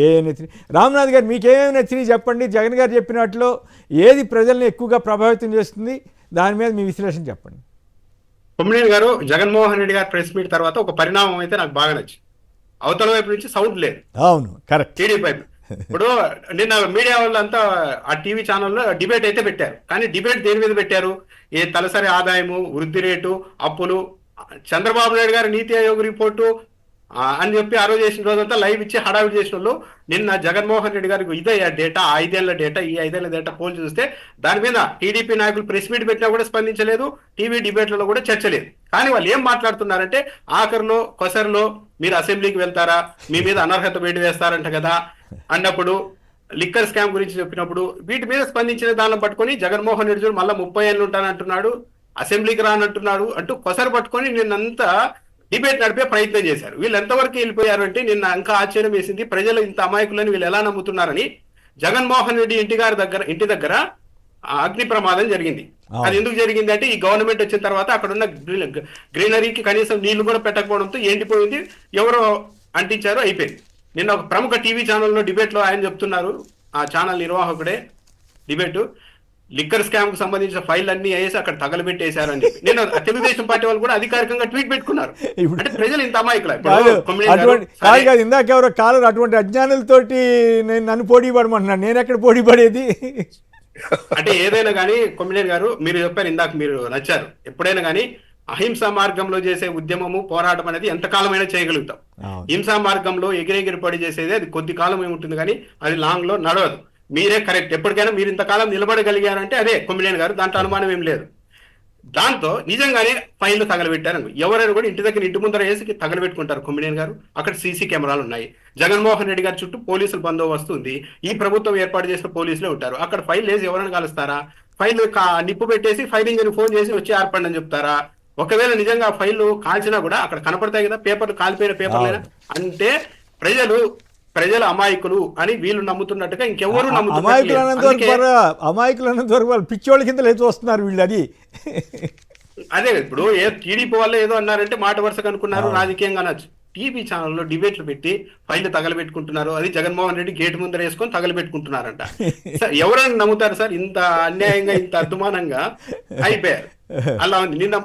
ఏ నచ్చినాయి? రామ్నాథ్ గారు మీకేమేమి నచ్చినాయి చెప్పండి. జగన్ గారు చెప్పినట్లో ఏది ప్రజల్ని ఎక్కువగా ప్రభావితం చేస్తుంది, దాని మీద మీ విశ్లేషణ చెప్పండి. కొమ్మినేని గారు, జగన్మోహన్ రెడ్డి గారు ప్రెస్ మీట్ తర్వాత ఒక పరిణామం అయితే నాకు బాగా నచ్చింది. అవతల వైపు నుంచి సౌండ్ లేదు. అవును, కరెక్ట్. టీడీపీ వైపు ఇప్పుడు నిన్న మీడియా వాళ్ళంతా ఆ టీవీ ఛానల్లో డిబేట్ అయితే పెట్టారు. కానీ డిబేట్ దేని మీద పెట్టారు? ఏ తలసరి ఆదాయము, వృద్ధి రేటు, అప్పులు, చంద్రబాబు నాయుడు గారి నీతి ఆయోగ్ రిపోర్టు అని చెప్పి ఆ రోజు చేసిన రోజంతా లైవ్ ఇచ్చి హడావిడి చేసిన వాళ్ళు నిన్న జగన్మోహన్ రెడ్డి గారికి ఇదే డేటా, 5 ఏళ్ల డేటా, ఈ 5 ఏళ్ల డేటా పోల్ చూస్తే దాని మీద టీడీపీ నాయకులు ప్రెస్ మీట్ పెట్టినా కూడా స్పందించలేదు, టీవీ డిబేట్లలో కూడా చర్చ లేదు. కానీ వాళ్ళు ఏం మాట్లాడుతున్నారంటే ఆఖరిలో కొసరిలో మీరు అసెంబ్లీకి వెళ్తారా, మీ మీద అనర్హత వేడి వేస్తారంట కదా అన్నప్పుడు, లిక్కర్ స్కామ్ గురించి చెప్పినప్పుడు వీటి మీద స్పందించిన దాన్ని పట్టుకొని జగన్మోహన్ రెడ్డి మళ్ళీ 30 ఏళ్ళు ఉంటానంటున్నాడు, అసెంబ్లీకి రానంటున్నాడు అంటూ కొసరు పట్టుకొని నిన్నంతా డిబేట్ నడిపే ప్రయత్నం చేశారు. వీళ్ళు ఎంతవరకు వెళ్ళిపోయారు అంటే నిన్న ఇంకా ఆశ్చర్యం వేసింది, ప్రజలు ఇంత అమాయకులని వీళ్ళు ఎలా నమ్ముతున్నారని. జగన్మోహన్ రెడ్డి ఇంటి దగ్గర అగ్ని ప్రమాదం జరిగింది. అది ఎందుకు జరిగింది అంటే ఈ గవర్నమెంట్ వచ్చిన తర్వాత అక్కడ ఉన్న గ్రీనరీకి కనీసం నీళ్లు కూడా పెట్టకపోవడంతో ఎండిపోయింది, ఎవరో అంటించారు, అయిపోయింది. నిన్న ఒక ప్రముఖ టీవీ ఛానల్లో డిబేట్లో ఆయన చెప్తున్నారు, ఆ ఛానల్ నిర్వాహకుడే డిబేట్, లిక్కర్ స్కామ్ కు సంబంధించిన ఫైల్ అన్ని వేసి అక్కడ తగలబెట్టేశారని చెప్పి నేను తెలుగుదేశం పార్టీ వాళ్ళు కూడా అధికారికంగా ట్వీట్ పెట్టుకున్నారు. అంటే ప్రజలు ఇంత అమాయకులు. ఇందాక ఎవరో కాలర్ అటువంటి అజ్ఞానులతోటి నన్ను పోటీ పడమంటున్నాను, నేను ఎక్కడ పోటీ పడేది? అంటే ఏదైనా కానీ కొమ్మినేని గారు మీరు చెప్పారు, ఇందాక మీరు నచ్చారు, ఎప్పుడైనా కానీ అహింసా మార్గంలో చేసే ఉద్యమము, పోరాటం అనేది ఎంతకాలమైనా చేయగలుగుతాం. హింసా మార్గంలో ఎగిరెగిరి పడి చేసేది అది కొద్ది కాలం ఏముంటుంది కానీ అది లాంగ్ లో నడవదు. మీరే కరెక్ట్, ఎప్పటికైనా మీరు ఇంతకాలం నిలబడగలిగారంటే అదే కొమ్మినేని గారు, దాంట్లో అనుమానం ఏం లేదు. దాంతో నిజంగానే ఫైన్లు తగలబెట్టారు. ఎవరైనా కూడా ఇంటి దగ్గర ఇంటి ముందర వేసి తగలబెట్టుకుంటారు కొమ్మినేని గారు. అక్కడ సీసీ కెమెరాలు ఉన్నాయి, జగన్మోహన్ రెడ్డి గారి చుట్టూ పోలీసుల బందోబస్తు ఉంది, ఈ ప్రభుత్వం ఏర్పాటు చేసిన పోలీసులే ఉంటారు. అక్కడ ఫైల్ వేసి ఎవరైనా కలుస్తారా? ఫైల్ నిప్పు పెట్టేసి ఫైల్ ఇంజిన్ ఫోన్ చేసి వచ్చి ఏర్పడి అని చెప్తారా? ఒకవేళ నిజంగా ఫైళ్లు కాల్చినా కూడా అక్కడ కనపడతాయి కదా, పేపర్లు కాలిపోయిన పేపర్లైనా. అంటే ప్రజలు అమాయకులు అని వీళ్ళు నమ్ముతున్నట్టుగా ఇంకెవరు అమాయకులు వాళ్ళు పిచ్చోళ్ళ కింద లేదు వస్తున్నారు వీళ్ళు. అది అదే ఇప్పుడు టీడీపీ వాళ్ళు ఏదో అన్నారంటే మాట వరుసగా అనుకున్నారు, రాజకీయంగా అనొచ్చు. టీవీ ఛానల్లో డిబేట్లు పెట్టి ఫైళ్లు తగలబెట్టుకుంటున్నారు, అది జగన్మోహన్ రెడ్డి గేటు ముందర వేసుకొని తగలబెట్టుకుంటున్నారంట. ఎవరైనా నమ్ముతారు సార్? ఇంత అన్యాయంగా, ఇంత అద్దుమానంగా అయిపోయారు. అలా ఉంది. నిన్న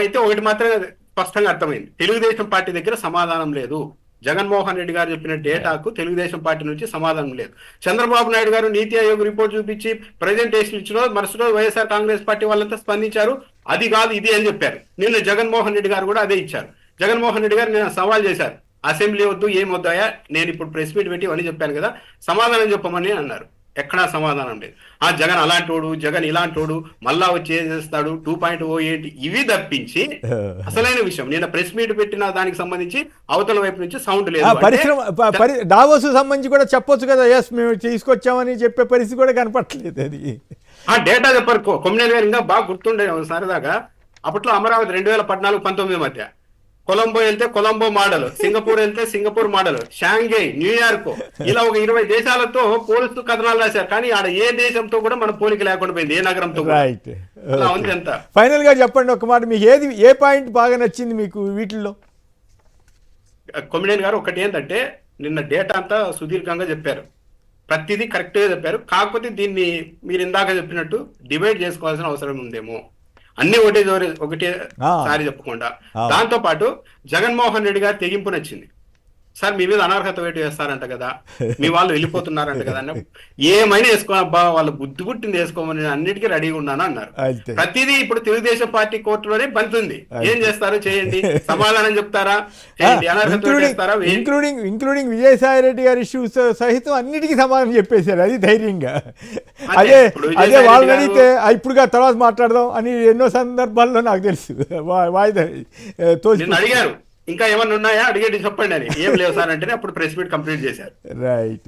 అయితే ఒకటి మాత్రమే స్పష్టంగా అర్థమైంది, తెలుగుదేశం పార్టీ దగ్గర సమాధానం లేదు. జగన్మోహన్ రెడ్డి గారు చెప్పిన డేటాకు తెలుగుదేశం పార్టీ నుంచి సమాధానం లేదు. చంద్రబాబు నాయుడు గారు నీతి ఆయోగ్ రిపోర్ట్ చూపించి ప్రజెంటేషన్ ఇచ్చిన మరుసటి రోజు వైఎస్ఆర్ కాంగ్రెస్ పార్టీ వాళ్ళంతా స్పందించారు, అది కాదు ఇది అని చెప్పారు. నిన్న జగన్మోహన్ రెడ్డి గారు కూడా అదే ఇచ్చారు. జగన్మోహన్ రెడ్డి గారు నేను సవాల్ చేశారు, అసెంబ్లీ వద్దు, ఏం వద్దాయా, నేను ఇప్పుడు ప్రెస్ మీట్ పెట్టి అని చెప్పాను కదా, సమాధానం చెప్పమని అన్నారు. ఎక్కడా సమాధానం లేదు. ఆ జగన్ అలాంటోడు, జగన్ ఇలాంటోడు, మళ్ళా వచ్చి ఏం చేస్తాడు, 2.0 ఏంటి, ఇవి తప్పించి అసలైన విషయం నేను ప్రెస్ మీట్ పెట్టిన దానికి సంబంధించి అవతల వైపు నుంచి సౌండ్ లేదు. దావోస్ సంబంధించి కూడా చెప్పొచ్చు కదా, ఎస్ మేము తీసుకొచ్చామని చెప్పే పరిస్థితి కూడా కనపట్లేదు. అది ఆ డేటా చెప్పారు. కొమ్మినేని గారు ఇంకా బాగా గుర్తుండే సరదాగా, అప్పట్లో అమరావతి 2014-19 మధ్య కొలంబో వెళ్తే కొలంబో మోడల్, సింగపూర్ వెళ్తే సింగపూర్ మోడల్, షాంఘై, న్యూయార్క్, ఇలా ఒక 20 దేశాలతో పోలుస్తూ కథనాలు రాశారు. కానీ ఆడ ఏ దేశంతో కూడా మన పోలిక లేకుండా పోయింది, ఏ నగరంతో. ఫైనల్ గా చెప్పండి ఒక మాట, మీకు ఏ పాయింట్ బాగా నచ్చింది మీకు వీటిల్లో? కొమ్మినేని గారు ఒకటి ఏంటంటే నిన్న డేటా అంతా సుదీర్ఘంగా చెప్పారు, ప్రతిదీ కరెక్ట్గా చెప్పారు. కాకపోతే దీన్ని మీరు ఇందాక చెప్పినట్టు డివైడ్ చేసుకోవాల్సిన అవసరం ఉందేమో, అన్ని ఒకటేసారి చెప్పకుండా. దాంతో పాటు జగన్మోహన్ రెడ్డి గారి తెగింపు నచ్చింది. సార్ మీ మీద అనర్హత వేటు వేస్తారంట కదా, మీ వాళ్ళు వెళ్ళిపోతున్నారంట కదా అన్న, ఏమైనా వేసుకోనబ్బా, వాళ్ళు బుద్ధి పుట్టింది వేసుకోమని అన్నిటికీ రెడీగా ఉన్నాను అన్నారు. ప్రతిదీ ఇప్పుడు తెలుగుదేశం పార్టీ కోర్టులోనే బంతుంది. ఏం చేస్తారు చేయండి, సమాధానం చెప్తారా చేయండి, అనర్హత వేస్తారా, ఇంక్లూడింగ్ విజయసాయి రెడ్డి గారి ఇష్యూస్ సహితం అన్నిటికీ సమాధానం చెప్పేశారు. అది ధైర్యంగా. అదే వాళ్ళని అడిగితే ఇప్పుడు తర్వాత మాట్లాడదాం అని ఎన్నో సందర్భాల్లో నాకు తెలుసు వాయిదా అడిగారు, ఇంకా ఏమన్నా ఉన్నాయా అడిగేది చెప్పండి అని. ఏం లేవు సార్ అంటే అప్పుడు ప్రెస్ మీట్ కంప్లీట్ చేశారు. రైట్.